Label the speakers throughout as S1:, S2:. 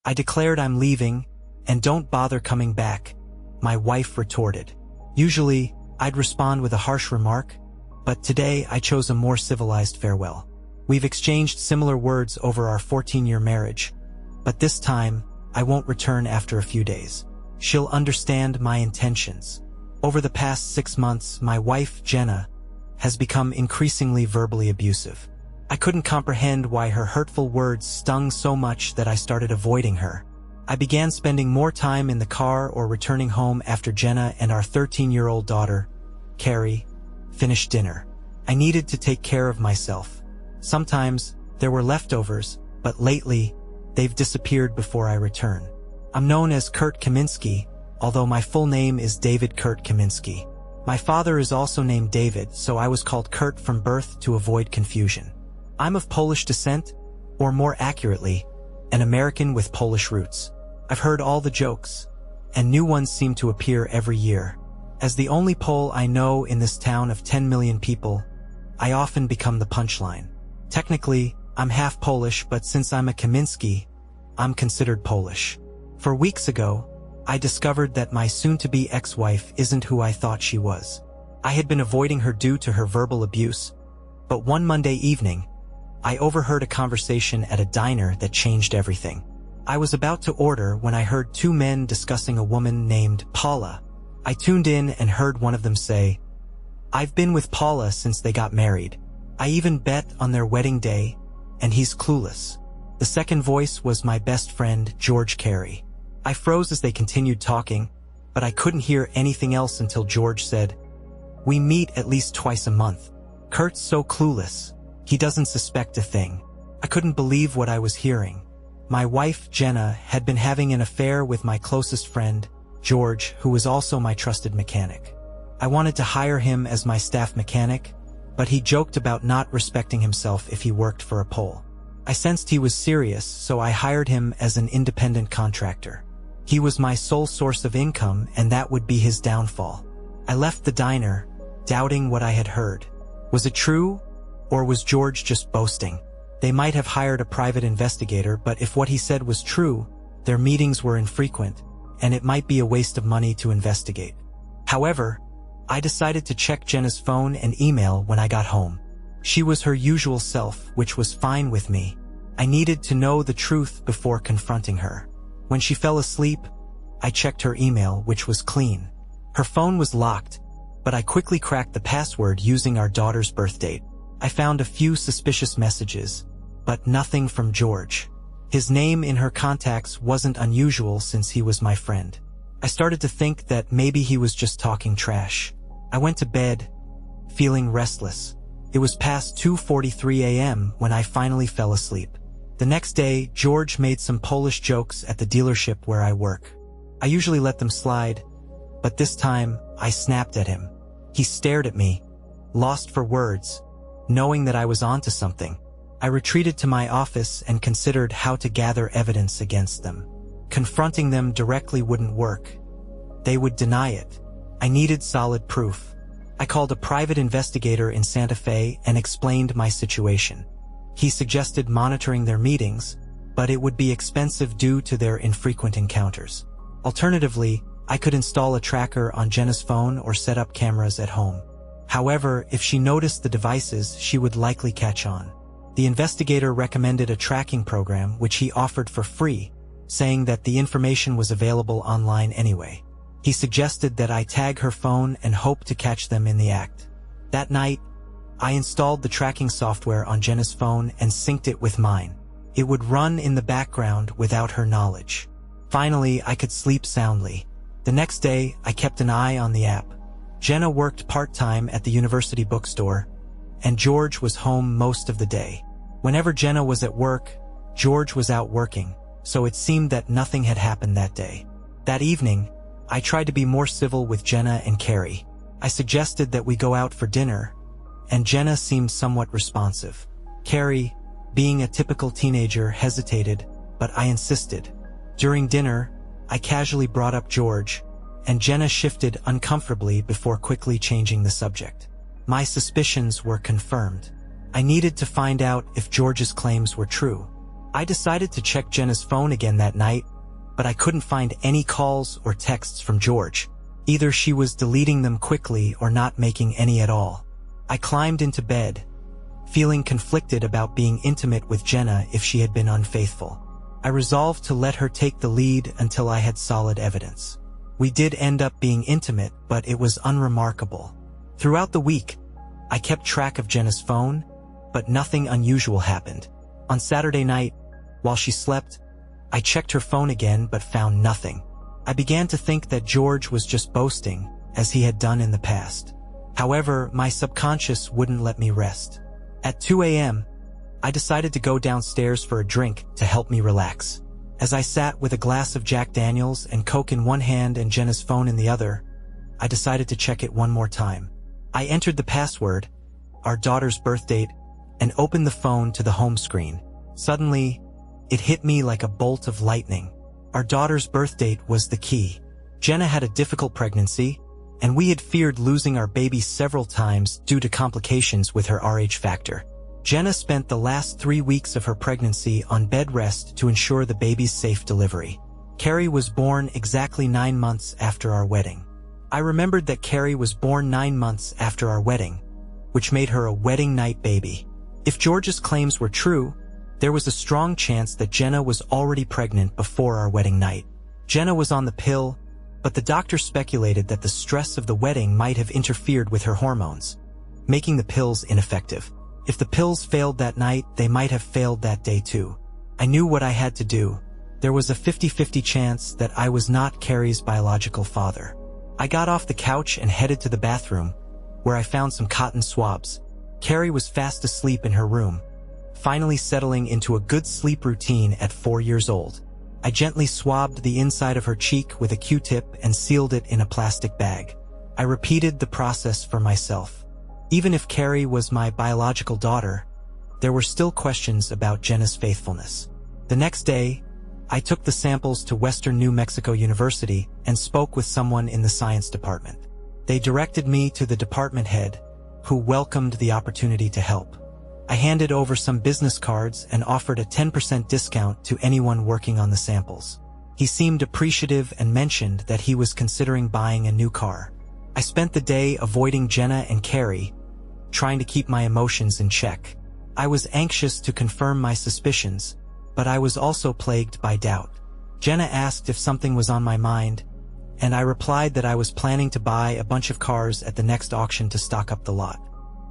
S1: I declared I'm leaving, and don't bother coming back, my wife retorted. Usually, I'd respond with a harsh remark, but today I chose a more civilized farewell. We've exchanged similar words over our 14-year marriage, but this time, I won't return after a few days. She'll understand my intentions. Over the past 6 months, my wife, Jenna, has become increasingly verbally abusive. I couldn't comprehend why her hurtful words stung so much that I started avoiding her. I began spending more time in the car or returning home after Jenna and our 13-year-old daughter, Carrie, finished dinner. I needed to take care of myself. Sometimes, there were leftovers, but lately, they've disappeared before I return. I'm known as Kurt Kaminski, although my full name is David Kurt Kaminski. My father is also named David, so I was called Kurt from birth to avoid confusion. I'm of Polish descent, or more accurately, an American with Polish roots. I've heard all the jokes, and new ones seem to appear every year. As the only Pole I know in this town of 10 million people, I often become the punchline. Technically, I'm half Polish, but since I'm a Kaminski, I'm considered Polish. 4 weeks ago, I discovered that my soon-to-be ex-wife isn't who I thought she was. I had been avoiding her due to her verbal abuse, but one Monday evening, I overheard a conversation at a diner that changed everything. I was about to order when I heard 2 men discussing a woman named Paula. I tuned in and heard one of them say, "I've been with Paula since they got married. I even bet on their wedding day, and he's clueless." The second voice was my best friend, George Carey. I froze as they continued talking, but I couldn't hear anything else until George said, "We meet at least twice a month. Kurt's so clueless. He doesn't suspect a thing." I couldn't believe what I was hearing. My wife, Jenna, had been having an affair with my closest friend, George, who was also my trusted mechanic. I wanted to hire him as my staff mechanic, but he joked about not respecting himself if he worked for a Pole. I sensed he was serious, so I hired him as an independent contractor. He was my sole source of income, and that would be his downfall. I left the diner, doubting what I had heard. Was it true, or was George just boasting? They might have hired a private investigator, but if what he said was true, their meetings were infrequent, and it might be a waste of money to investigate. However, I decided to check Jenna's phone and email when I got home. She was her usual self, which was fine with me. I needed to know the truth before confronting her. When she fell asleep, I checked her email, which was clean. Her phone was locked, but I quickly cracked the password using our daughter's birth date. I found a few suspicious messages, but nothing from George. His name in her contacts wasn't unusual since he was my friend. I started to think that maybe he was just talking trash. I went to bed, feeling restless. It was past 2:43 a.m. when I finally fell asleep. The next day, George made some Polish jokes at the dealership where I work. I usually let them slide, but this time, I snapped at him. He stared at me, lost for words, knowing that I was onto something. I retreated to my office and considered how to gather evidence against them. Confronting them directly wouldn't work. They would deny it. I needed solid proof. I called a private investigator in Santa Fe and explained my situation. He suggested monitoring their meetings, but it would be expensive due to their infrequent encounters. Alternatively, I could install a tracker on Jenna's phone or set up cameras at home. However, if she noticed the devices, she would likely catch on. The investigator recommended a tracking program, which he offered for free, saying that the information was available online anyway. He suggested that I tag her phone and hope to catch them in the act. That night, I installed the tracking software on Jenna's phone and synced it with mine. It would run in the background without her knowledge. Finally, I could sleep soundly. The next day, I kept an eye on the app. Jenna worked part-time at the university bookstore, and George was home most of the day. Whenever Jenna was at work, George was out working, so it seemed that nothing had happened that day. That evening, I tried to be more civil with Jenna and Carrie. I suggested that we go out for dinner, and Jenna seemed somewhat responsive. Carrie, being a typical teenager, hesitated, but I insisted. During dinner, I casually brought up George, and Jenna shifted uncomfortably before quickly changing the subject. My suspicions were confirmed. I needed to find out if George's claims were true. I decided to check Jenna's phone again that night, but I couldn't find any calls or texts from George. Either she was deleting them quickly or not making any at all. I climbed into bed, feeling conflicted about being intimate with Jenna if she had been unfaithful. I resolved to let her take the lead until I had solid evidence. We did end up being intimate, but it was unremarkable. Throughout the week, I kept track of Jenna's phone, but nothing unusual happened. On Saturday night, while she slept, I checked her phone again but found nothing. I began to think that George was just boasting, as he had done in the past. However, my subconscious wouldn't let me rest. At 2 a.m., I decided to go downstairs for a drink to help me relax. As I sat with a glass of Jack Daniels and Coke in one hand and Jenna's phone in the other, I decided to check it one more time. I entered the password, our daughter's birth date, and opened the phone to the home screen. Suddenly, it hit me like a bolt of lightning. Our daughter's birth date was the key. Jenna had a difficult pregnancy, and we had feared losing our baby several times due to complications with her Rh factor. Jenna spent the last 3 weeks of her pregnancy on bed rest to ensure the baby's safe delivery. Carrie was born exactly 9 months after our wedding. I remembered that Carrie was born 9 months after our wedding, which made her a wedding night baby. If George's claims were true, there was a strong chance that Jenna was already pregnant before our wedding night. Jenna was on the pill, but the doctor speculated that the stress of the wedding might have interfered with her hormones, making the pills ineffective. If the pills failed that night, they might have failed that day too. I knew what I had to do. There was a 50-50 chance that I was not Carrie's biological father. I got off the couch and headed to the bathroom, where I found some cotton swabs. Carrie was fast asleep in her room, finally settling into a good sleep routine at 4 years old. I gently swabbed the inside of her cheek with a Q-tip and sealed it in a plastic bag. I repeated the process for myself. Even if Carrie was my biological daughter, there were still questions about Jenna's faithfulness. The next day, I took the samples to Western New Mexico University and spoke with someone in the science department. They directed me to the department head, who welcomed the opportunity to help. I handed over some business cards and offered a 10% discount to anyone working on the samples. He seemed appreciative and mentioned that he was considering buying a new car. I spent the day avoiding Jenna and Carrie, trying to keep my emotions in check. I was anxious to confirm my suspicions, but I was also plagued by doubt. Jenna asked if something was on my mind, and I replied that I was planning to buy a bunch of cars at the next auction to stock up the lot.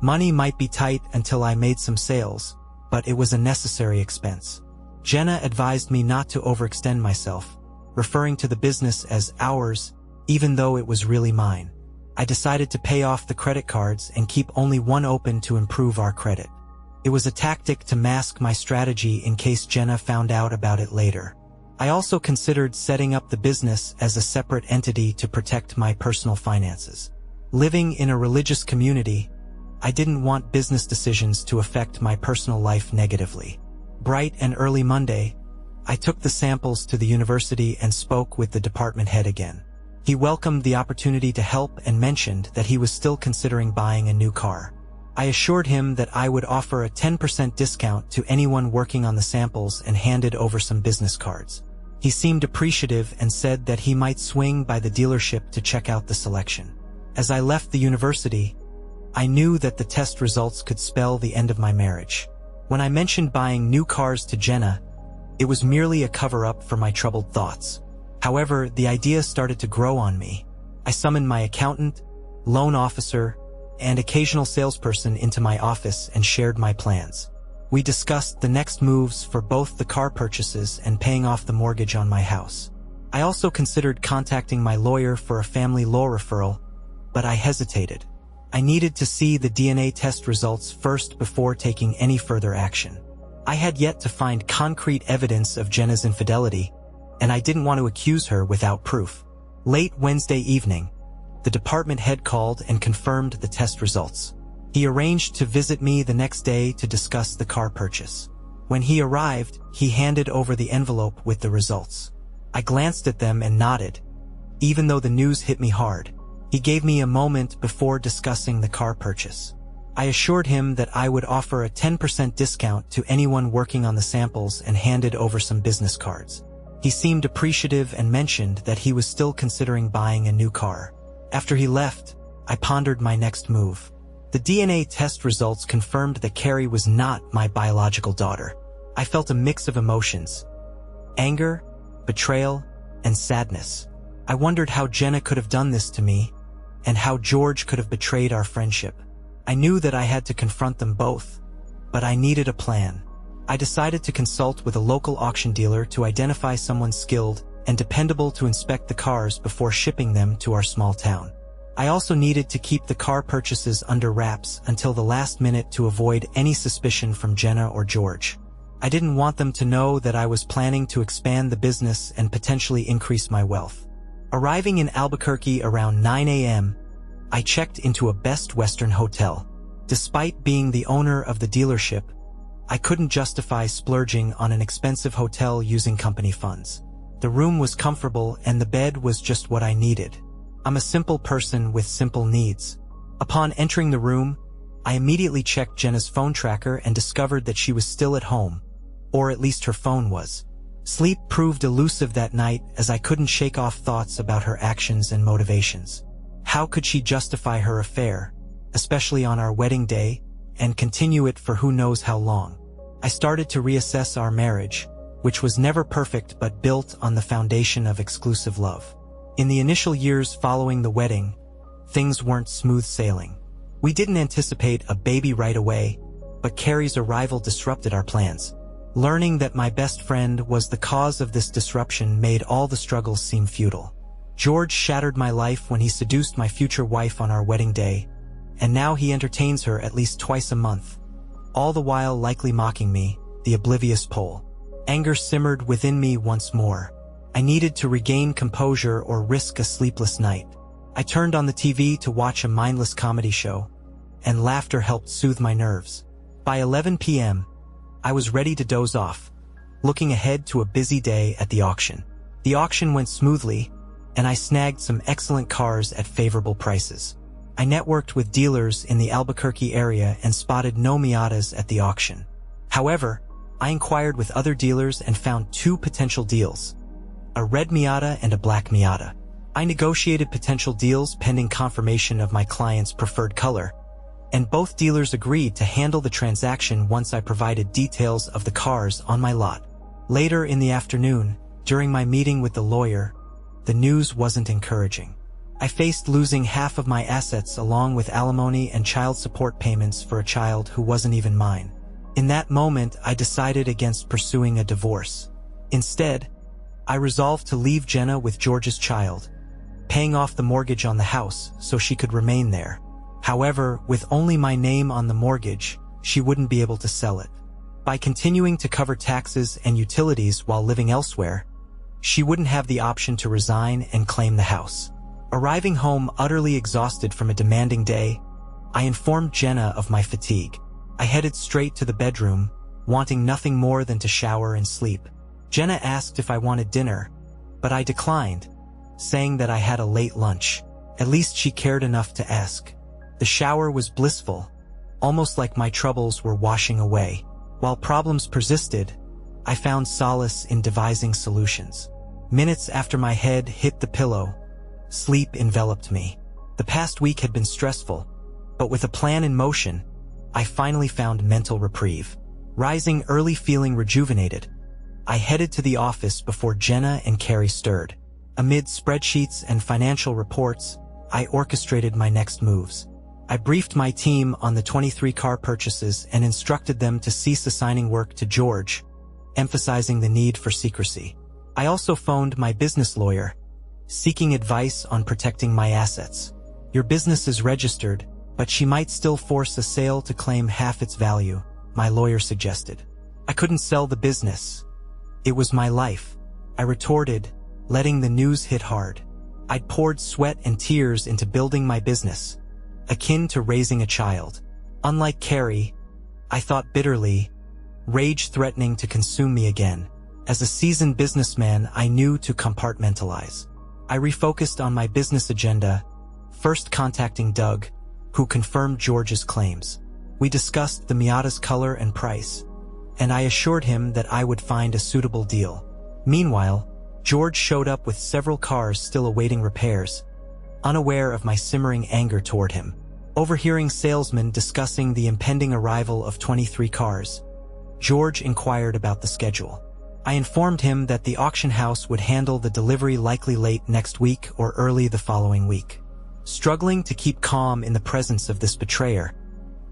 S1: Money might be tight until I made some sales, but it was a necessary expense. Jenna advised me not to overextend myself, referring to the business as ours, even though it was really mine. I decided to pay off the credit cards and keep only one open to improve our credit. It was a tactic to mask my strategy in case Jenna found out about it later. I also considered setting up the business as a separate entity to protect my personal finances. Living in a religious community, I didn't want business decisions to affect my personal life negatively. Bright and early Monday, I took the samples to the university and spoke with the department head again. He welcomed the opportunity to help and mentioned that he was still considering buying a new car. I assured him that I would offer a 10% discount to anyone working on the samples and handed over some business cards. He seemed appreciative and said that he might swing by the dealership to check out the selection. As I left the university, I knew that the test results could spell the end of my marriage. When I mentioned buying new cars to Jenna, it was merely a cover-up for my troubled thoughts. However, the idea started to grow on me. I summoned my accountant, loan officer, and occasional salesperson into my office and shared my plans. We discussed the next moves for both the car purchases and paying off the mortgage on my house. I also considered contacting my lawyer for a family law referral, but I hesitated. I needed to see the DNA test results first before taking any further action. I had yet to find concrete evidence of Jenna's infidelity, and I didn't want to accuse her without proof. Late Wednesday evening, the department head called and confirmed the test results. He arranged to visit me the next day to discuss the car purchase. When he arrived, he handed over the envelope with the results. I glanced at them and nodded, even though the news hit me hard. He gave me a moment before discussing the car purchase. I assured him that I would offer a 10% discount to anyone working on the samples and handed over some business cards. He seemed appreciative and mentioned that he was still considering buying a new car. After he left, I pondered my next move. The DNA test results confirmed that Carrie was not my biological daughter. I felt a mix of emotions: anger, betrayal, and sadness. I wondered how Jenna could have done this to me, and how George could have betrayed our friendship. I knew that I had to confront them both, but I needed a plan. I decided to consult with a local auction dealer to identify someone skilled and dependable to inspect the cars before shipping them to our small town. I also needed to keep the car purchases under wraps until the last minute to avoid any suspicion from Jenna or George. I didn't want them to know that I was planning to expand the business and potentially increase my wealth. Arriving in Albuquerque around 9 a.m., I checked into a Best Western hotel. Despite being the owner of the dealership, I couldn't justify splurging on an expensive hotel using company funds. The room was comfortable and the bed was just what I needed. I'm a simple person with simple needs. Upon entering the room, I immediately checked Jenna's phone tracker and discovered that she was still at home, or at least her phone was. Sleep proved elusive that night as I couldn't shake off thoughts about her actions and motivations. How could she justify her affair, especially on our wedding day, and continue it for who knows how long? I started to reassess our marriage, which was never perfect but built on the foundation of exclusive love. In the initial years following the wedding, things weren't smooth sailing. We didn't anticipate a baby right away, but Carrie's arrival disrupted our plans. Learning that my best friend was the cause of this disruption made all the struggles seem futile. George shattered my life when he seduced my future wife on our wedding day, and now he entertains her at least twice a month, all the while likely mocking me, the oblivious Pole. Anger simmered within me once more. I needed to regain composure or risk a sleepless night. I turned on the TV to watch a mindless comedy show, and laughter helped soothe my nerves. By 11 p.m., I was ready to doze off, looking ahead to a busy day at the auction. The auction went smoothly, and I snagged some excellent cars at favorable prices. I networked with dealers in the Albuquerque area and spotted no Miatas at the auction. However, I inquired with other dealers and found two potential deals: a red Miata and a black Miata. I negotiated potential deals pending confirmation of my client's preferred color, and both dealers agreed to handle the transaction once I provided details of the cars on my lot. Later in the afternoon, during my meeting with the lawyer, the news wasn't encouraging. I faced losing half of my assets along with alimony and child support payments for a child who wasn't even mine. In that moment, I decided against pursuing a divorce. Instead, I resolved to leave Jenna with George's child, paying off the mortgage on the house so she could remain there. However, with only my name on the mortgage, she wouldn't be able to sell it. By continuing to cover taxes and utilities while living elsewhere, she wouldn't have the option to resign and claim the house. Arriving home utterly exhausted from a demanding day, I informed Jenna of my fatigue. I headed straight to the bedroom, wanting nothing more than to shower and sleep. Jenna asked if I wanted dinner, but I declined, saying that I had a late lunch. At least she cared enough to ask. The shower was blissful, almost like my troubles were washing away. While problems persisted, I found solace in devising solutions. Minutes after my head hit the pillow, sleep enveloped me. The past week had been stressful, but with a plan in motion, I finally found mental reprieve. Rising early feeling rejuvenated, I headed to the office before Jenna and Carrie stirred. Amid spreadsheets and financial reports, I orchestrated my next moves. I briefed my team on the 23 car purchases and instructed them to cease assigning work to George, emphasizing the need for secrecy. I also phoned my business lawyer, seeking advice on protecting my assets. Your business is registered, but she might still force a sale to claim half its value, my lawyer suggested. I couldn't sell the business. It was my life, I retorted, letting the news hit hard. I'd poured sweat and tears into building my business, akin to raising a child. Unlike Carrie, I thought bitterly, rage threatening to consume me again. As a seasoned businessman, I knew to compartmentalize. I refocused on my business agenda, first contacting Doug, who confirmed George's claims. We discussed the Miata's color and price, and I assured him that I would find a suitable deal. Meanwhile, George showed up with several cars still awaiting repairs, unaware of my simmering anger toward him. Overhearing salesmen discussing the impending arrival of 23 cars, George inquired about the schedule. I informed him that the auction house would handle the delivery likely late next week or early the following week. Struggling to keep calm in the presence of this betrayer,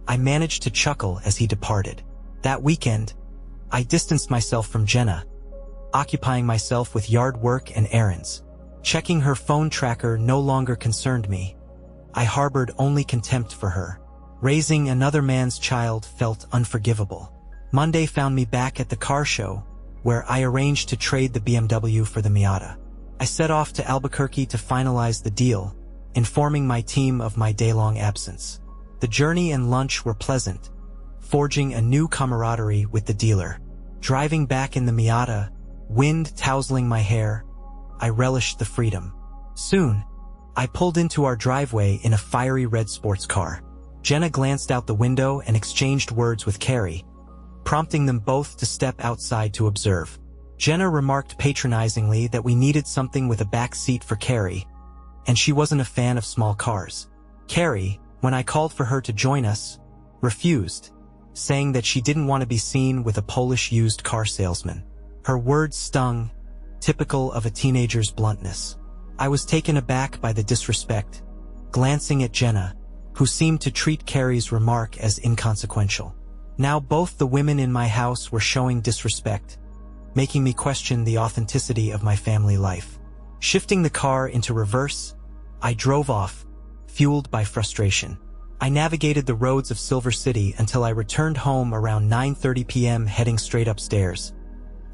S1: I managed to chuckle as he departed. That weekend, I distanced myself from Jenna, occupying myself with yard work and errands. Checking her phone tracker no longer concerned me. I harbored only contempt for her. Raising another man's child felt unforgivable. Monday found me back at the car show, where I arranged to trade the BMW for the Miata. I set off to Albuquerque to finalize the deal, informing my team of my day-long absence. The journey and lunch were pleasant, forging a new camaraderie with the dealer. Driving back in the Miata, wind tousling my hair, I relished the freedom. Soon, I pulled into our driveway in a fiery red sports car. Jenna glanced out the window and exchanged words with Carrie, prompting them both to step outside to observe. Jenna remarked patronizingly that we needed something with a back seat for Carrie, and she wasn't a fan of small cars. Carrie, when I called for her to join us, refused, saying that she didn't want to be seen with a Polish used car salesman. Her words stung, typical of a teenager's bluntness. I was taken aback by the disrespect, glancing at Jenna, who seemed to treat Carrie's remark as inconsequential. Now both the women in my house were showing disrespect, making me question the authenticity of my family life. Shifting the car into reverse, I drove off, fueled by frustration. I navigated the roads of Silver City until I returned home around 9:30 p.m. heading straight upstairs.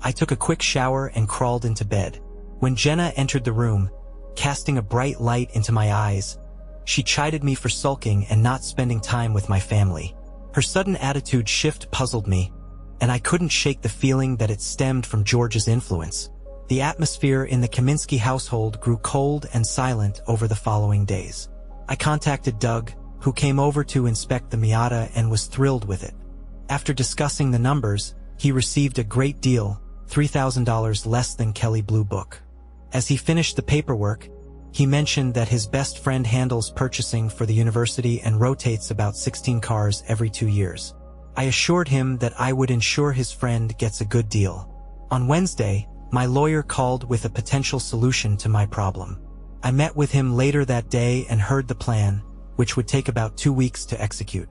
S1: I took a quick shower and crawled into bed. When Jenna entered the room, casting a bright light into my eyes, she chided me for sulking and not spending time with my family. Her sudden attitude shift puzzled me, and I couldn't shake the feeling that it stemmed from George's influence. The atmosphere in the Kaminsky household grew cold and silent over the following days. I contacted Doug, who came over to inspect the Miata and was thrilled with it. After discussing the numbers, he received a great deal, $3,000 less than Kelly Blue Book. As he finished the paperwork, he mentioned that his best friend handles purchasing for the university and rotates about 16 cars every 2 years. I assured him that I would ensure his friend gets a good deal. On Wednesday, my lawyer called with a potential solution to my problem. I met with him later that day and heard the plan, which would take about 2 weeks to execute.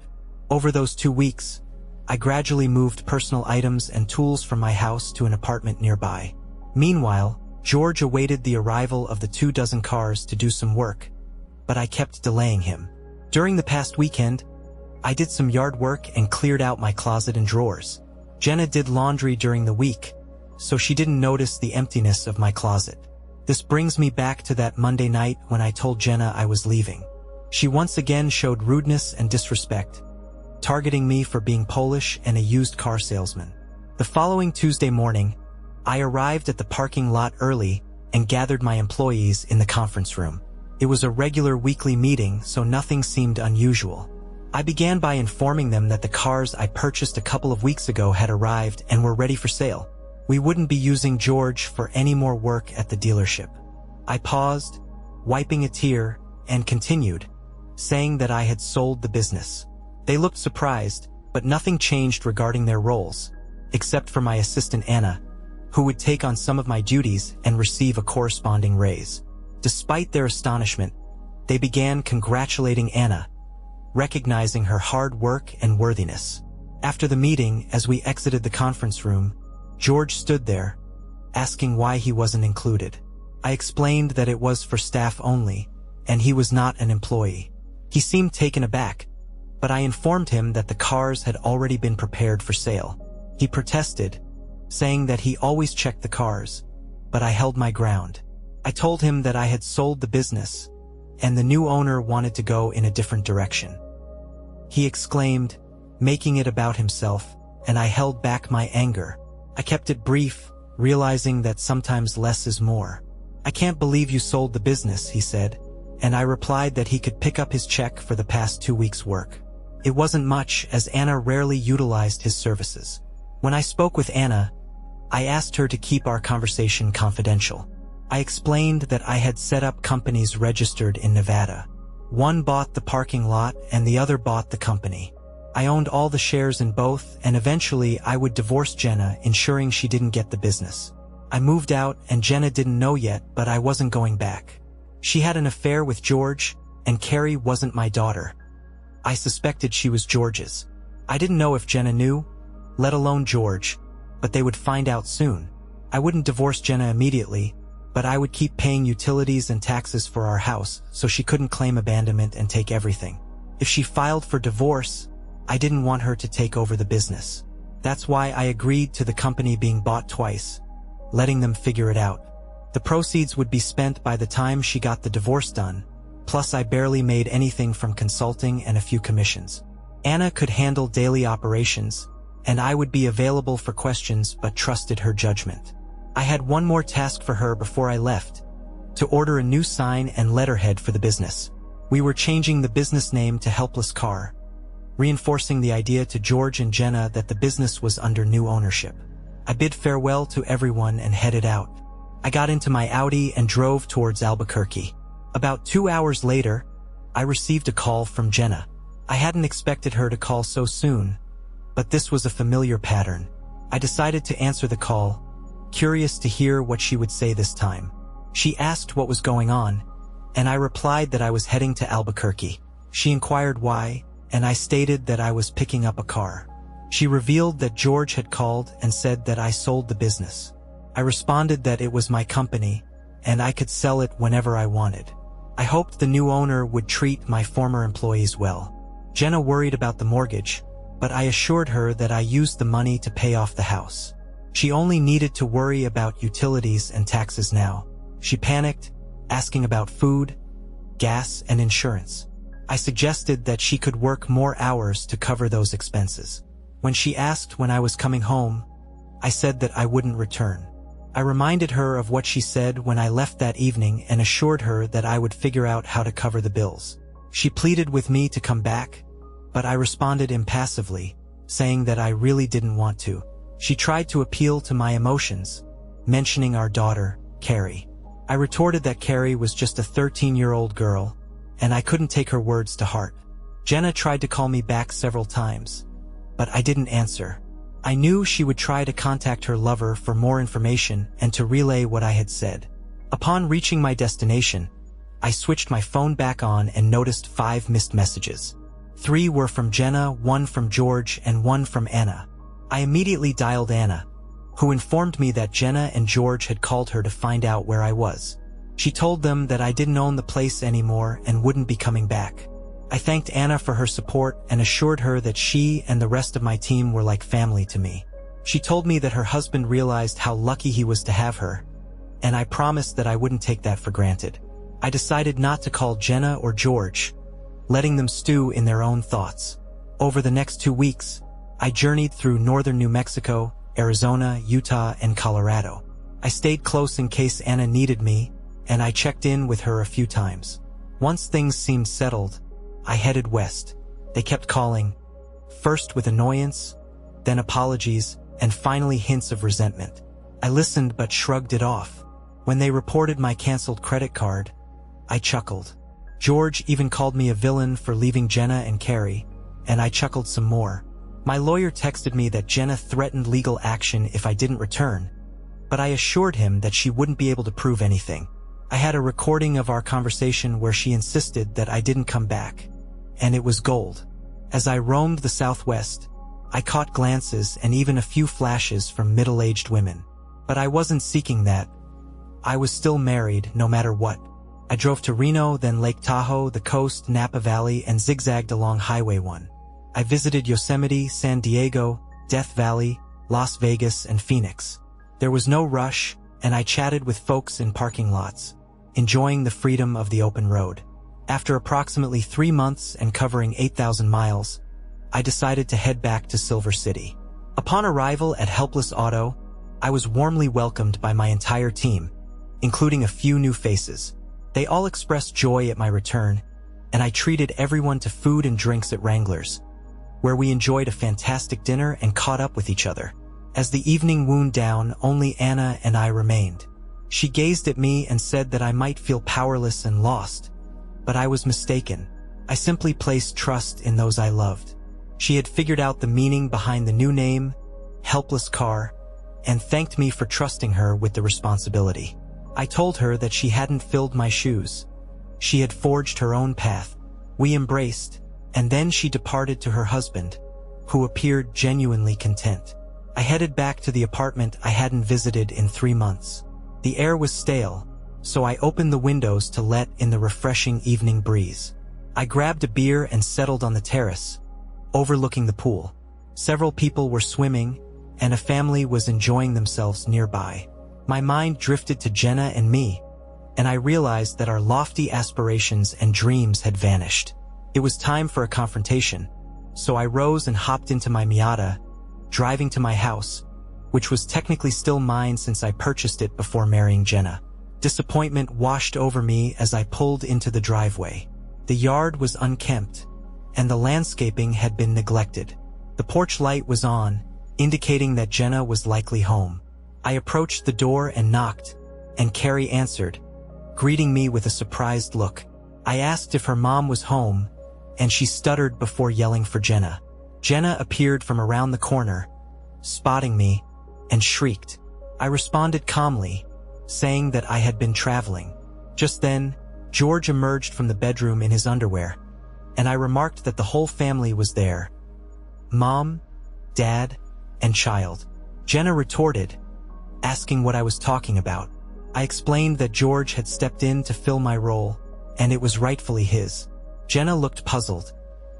S1: Over those 2 weeks, I gradually moved personal items and tools from my house to an apartment nearby. Meanwhile, George awaited the arrival of the 24 cars to do some work, but I kept delaying him. During the past weekend, I did some yard work and cleared out my closet and drawers. Jenna did laundry during the week, so she didn't notice the emptiness of my closet. This brings me back to that Monday night when I told Jenna I was leaving. She once again showed rudeness and disrespect, targeting me for being Polish and a used car salesman. The following Tuesday morning, I arrived at the parking lot early and gathered my employees in the conference room. It was a regular weekly meeting, so nothing seemed unusual. I began by informing them that the cars I purchased a couple of weeks ago had arrived and were ready for sale. We wouldn't be using George for any more work at the dealership. I paused, wiping a tear, and continued, saying that I had sold the business. They looked surprised, but nothing changed regarding their roles, except for my assistant Anna, who would take on some of my duties and receive a corresponding raise. Despite their astonishment, they began congratulating Anna, recognizing her hard work and worthiness. After the meeting, as we exited the conference room, George stood there, asking why he wasn't included. I explained that it was for staff only, and he was not an employee. He seemed taken aback, but I informed him that the cars had already been prepared for sale. He protested, saying that he always checked the cars, but I held my ground. I told him that I had sold the business, and the new owner wanted to go in a different direction. He exclaimed, making it about himself, and I held back my anger. I kept it brief, realizing that sometimes less is more. "I can't believe you sold the business," he said, and I replied that he could pick up his check for the past 2 weeks' work. It wasn't much, as Anna rarely utilized his services. When I spoke with Anna, I asked her to keep our conversation confidential. I explained that I had set up companies registered in Nevada. One bought the parking lot and the other bought the company. I owned all the shares in both, and eventually I would divorce Jenna, ensuring she didn't get the business. I moved out and Jenna didn't know yet, but I wasn't going back. She had an affair with George, and Carrie wasn't my daughter. I suspected she was George's. I didn't know if Jenna knew, let alone George, but they would find out soon. I wouldn't divorce Jenna immediately, but I would keep paying utilities and taxes for our house so she couldn't claim abandonment and take everything. If she filed for divorce, I didn't want her to take over the business. That's why I agreed to the company being bought twice, letting them figure it out. The proceeds would be spent by the time she got the divorce done, plus I barely made anything from consulting and a few commissions. Anna could handle daily operations, and I would be available for questions but trusted her judgment. I had one more task for her before I left, to order a new sign and letterhead for the business. We were changing the business name to Helpless Car, reinforcing the idea to George and Jenna that the business was under new ownership. I bid farewell to everyone and headed out. I got into my Audi and drove towards Albuquerque. About 2 hours later, I received a call from Jenna. I hadn't expected her to call so soon, but this was a familiar pattern. I decided to answer the call, curious to hear what she would say this time. She asked what was going on, and I replied that I was heading to Albuquerque. She inquired why, and I stated that I was picking up a car. She revealed that George had called and said that I sold the business. I responded that it was my company, and I could sell it whenever I wanted. I hoped the new owner would treat my former employees well. Jenna worried about the mortgage, but I assured her that I used the money to pay off the house. She only needed to worry about utilities and taxes now. She panicked, asking about food, gas, and insurance. I suggested that she could work more hours to cover those expenses. When she asked when I was coming home, I said that I wouldn't return. I reminded her of what she said when I left that evening and assured her that I would figure out how to cover the bills. She pleaded with me to come back, but I responded impassively, saying that I really didn't want to. She tried to appeal to my emotions, mentioning our daughter, Carrie. I retorted that Carrie was just a 13-year-old girl, and I couldn't take her words to heart. Jenna tried to call me back several times, but I didn't answer. I knew she would try to contact her lover for more information and to relay what I had said. Upon reaching my destination, I switched my phone back on and noticed 5 missed messages. 3 were from Jenna, 1 from George, and 1 from Anna. I immediately dialed Anna, who informed me that Jenna and George had called her to find out where I was. She told them that I didn't own the place anymore and wouldn't be coming back. I thanked Anna for her support and assured her that she and the rest of my team were like family to me. She told me that her husband realized how lucky he was to have her, and I promised that I wouldn't take that for granted. I decided not to call Jenna or George, letting them stew in their own thoughts. Over the next 2 weeks, I journeyed through northern New Mexico, Arizona, Utah, and Colorado. I stayed close in case Anna needed me, and I checked in with her a few times. Once things seemed settled, I headed west. They kept calling, first with annoyance, then apologies, and finally hints of resentment. I listened but shrugged it off. When they reported my canceled credit card, I chuckled. George even called me a villain for leaving Jenna and Carrie, and I chuckled some more. My lawyer texted me that Jenna threatened legal action if I didn't return, but I assured him that she wouldn't be able to prove anything. I had a recording of our conversation where she insisted that I didn't come back, and it was gold. As I roamed the Southwest, I caught glances and even a few flashes from middle-aged women. But I wasn't seeking that. I was still married, no matter what. I drove to Reno, then Lake Tahoe, the coast, Napa Valley, and zigzagged along Highway 1. I visited Yosemite, San Diego, Death Valley, Las Vegas, and Phoenix. There was no rush, and I chatted with folks in parking lots, enjoying the freedom of the open road. After approximately 3 months and covering 8,000 miles, I decided to head back to Silver City. Upon arrival at Helpless Auto, I was warmly welcomed by my entire team, including a few new faces. They all expressed joy at my return, and I treated everyone to food and drinks at Wrangler's, where we enjoyed a fantastic dinner and caught up with each other. As the evening wound down, only Anna and I remained. She gazed at me and said that I might feel powerless and lost, but I was mistaken. I simply placed trust in those I loved. She had figured out the meaning behind the new name, Helpless Car, and thanked me for trusting her with the responsibility. I told her that she hadn't filled my shoes. She had forged her own path. We embraced, and then she departed to her husband, who appeared genuinely content. I headed back to the apartment I hadn't visited in 3 months. The air was stale, so I opened the windows to let in the refreshing evening breeze. I grabbed a beer and settled on the terrace, overlooking the pool. Several people were swimming, and a family was enjoying themselves nearby. My mind drifted to Jenna and me, and I realized that our lofty aspirations and dreams had vanished. It was time for a confrontation, so I rose and hopped into my Miata, driving to my house, which was technically still mine since I purchased it before marrying Jenna. Disappointment washed over me as I pulled into the driveway. The yard was unkempt, and the landscaping had been neglected. The porch light was on, indicating that Jenna was likely home. I approached the door and knocked, and Carrie answered, greeting me with a surprised look. I asked if her mom was home, and she stuttered before yelling for Jenna. Jenna appeared from around the corner, spotting me, and shrieked. I responded calmly, saying that I had been traveling. Just then, George emerged from the bedroom in his underwear, and I remarked that the whole family was there. Mom, Dad, and child. Jenna retorted, asking what I was talking about. I explained that George had stepped in to fill my role, and it was rightfully his. Jenna looked puzzled,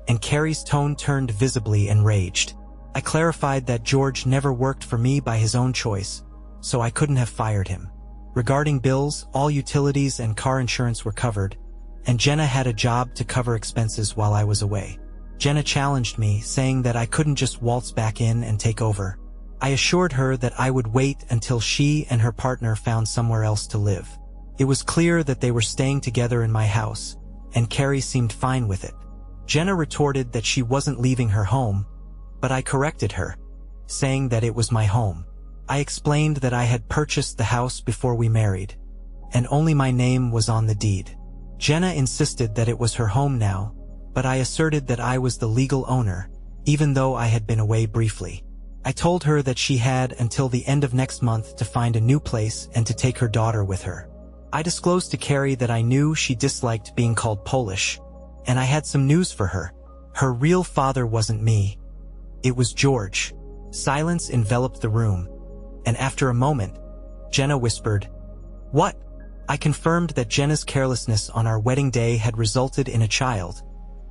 S1: and Carrie's tone turned visibly enraged. I clarified that George never worked for me by his own choice, so I couldn't have fired him. Regarding bills, all utilities and car insurance were covered, and Jenna had a job to cover expenses while I was away. Jenna challenged me, saying that I couldn't just waltz back in and take over. I assured her that I would wait until she and her partner found somewhere else to live. It was clear that they were staying together in my house, and Carrie seemed fine with it. Jenna retorted that she wasn't leaving her home, but I corrected her, saying that it was my home. I explained that I had purchased the house before we married, and only my name was on the deed. Jenna insisted that it was her home now, but I asserted that I was the legal owner, even though I had been away briefly. I told her that she had until the end of next month to find a new place and to take her daughter with her. I disclosed to Carrie that I knew she disliked being called Polish, and I had some news for her. Her real father wasn't me. It was George. Silence enveloped the room, and after a moment, Jenna whispered, "What?" I confirmed that Jenna's carelessness on our wedding day had resulted in a child,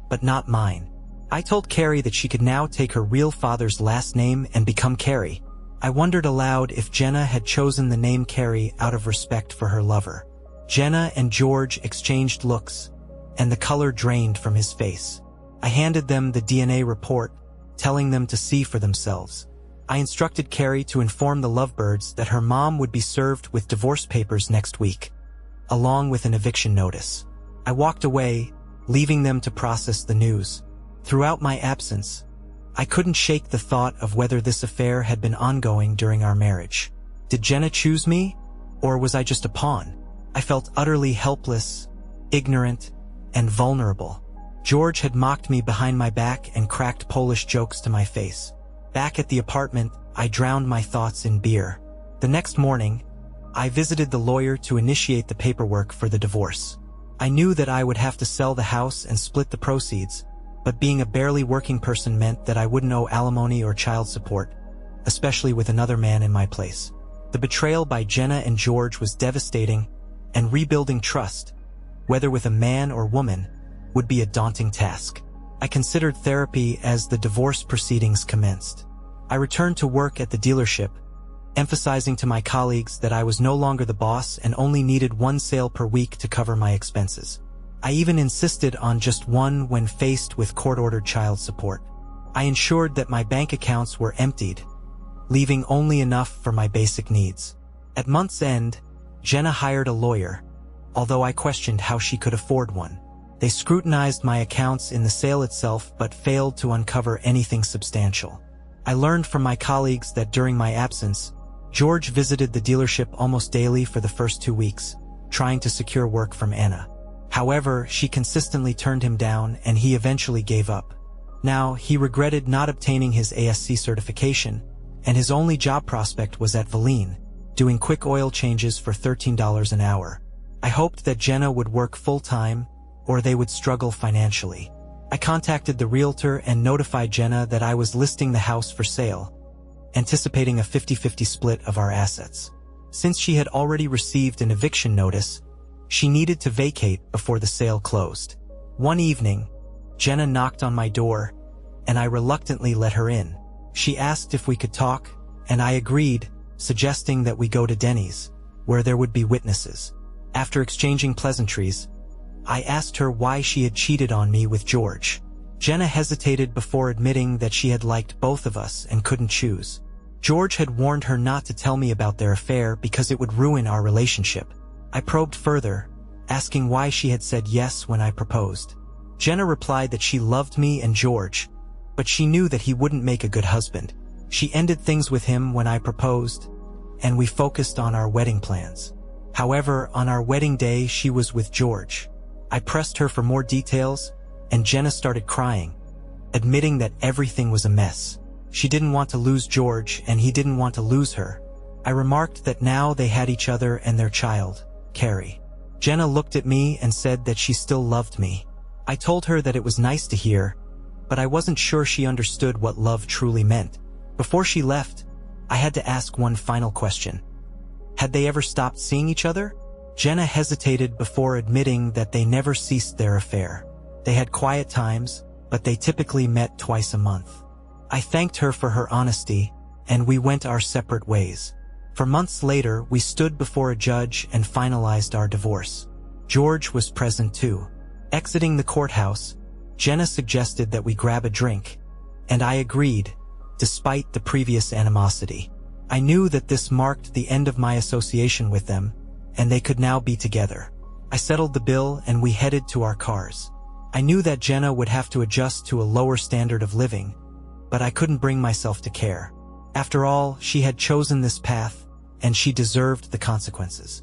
S1: but not mine. I told Carrie that she could now take her real father's last name and become Carrie. I wondered aloud if Jenna had chosen the name Carrie out of respect for her lover. Jenna and George exchanged looks, and the color drained from his face. I handed them the DNA report, telling them to see for themselves. I instructed Carrie to inform the lovebirds that her mom would be served with divorce papers next week, along with an eviction notice. I walked away, leaving them to process the news. Throughout my absence, I couldn't shake the thought of whether this affair had been ongoing during our marriage. Did Jenna choose me, or was I just a pawn? I felt utterly helpless, ignorant, and vulnerable. George had mocked me behind my back and cracked Polish jokes to my face. Back at the apartment, I drowned my thoughts in beer. The next morning, I visited the lawyer to initiate the paperwork for the divorce. I knew that I would have to sell the house and split the proceeds, but being a barely working person meant that I wouldn't owe alimony or child support, especially with another man in my place. The betrayal by Jenna and George was devastating, and rebuilding trust, whether with a man or woman, would be a daunting task. I considered therapy as the divorce proceedings commenced. I returned to work at the dealership, emphasizing to my colleagues that I was no longer the boss and only needed one sale per week to cover my expenses. I even insisted on just one when faced with court-ordered child support. I ensured that my bank accounts were emptied, leaving only enough for my basic needs. At month's end, Jenna hired a lawyer, although I questioned how she could afford one. They scrutinized my accounts in the sale itself but failed to uncover anything substantial. I learned from my colleagues that during my absence, George visited the dealership almost daily for the first 2 weeks, trying to secure work from Anna. However, she consistently turned him down and he eventually gave up. Now, he regretted not obtaining his ASC certification, and his only job prospect was at Valine, doing quick oil changes for $13 an hour. I hoped that Jenna would work full-time, or they would struggle financially. I contacted the realtor and notified Jenna that I was listing the house for sale, anticipating a 50-50 split of our assets. Since she had already received an eviction notice, she needed to vacate before the sale closed. One evening, Jenna knocked on my door, and I reluctantly let her in. She asked if we could talk, and I agreed, suggesting that we go to Denny's, where there would be witnesses. After exchanging pleasantries, I asked her why she had cheated on me with George. Jenna hesitated before admitting that she had liked both of us and couldn't choose. George had warned her not to tell me about their affair because it would ruin our relationship. I probed further, asking why she had said yes when I proposed. Jenna replied that she loved me and George, but she knew that he wouldn't make a good husband. She ended things with him when I proposed, and we focused on our wedding plans. However, on our wedding day, she was with George. I pressed her for more details, and Jenna started crying, admitting that everything was a mess. She didn't want to lose George, and he didn't want to lose her. I remarked that now they had each other and their child, Carrie. Jenna looked at me and said that she still loved me. I told her that it was nice to hear, but I wasn't sure she understood what love truly meant. Before she left, I had to ask one final question. Had they ever stopped seeing each other? Jenna hesitated before admitting that they never ceased their affair. They had quiet times, but they typically met twice a month. I thanked her for her honesty, and we went our separate ways. For months later, we stood before a judge and finalized our divorce. George was present too. Exiting the courthouse, Jenna suggested that we grab a drink, and I agreed, despite the previous animosity. I knew that this marked the end of my association with them, and they could now be together. I settled the bill and we headed to our cars. I knew that Jenna would have to adjust to a lower standard of living, but I couldn't bring myself to care. After all, she had chosen this path, and she deserved the consequences.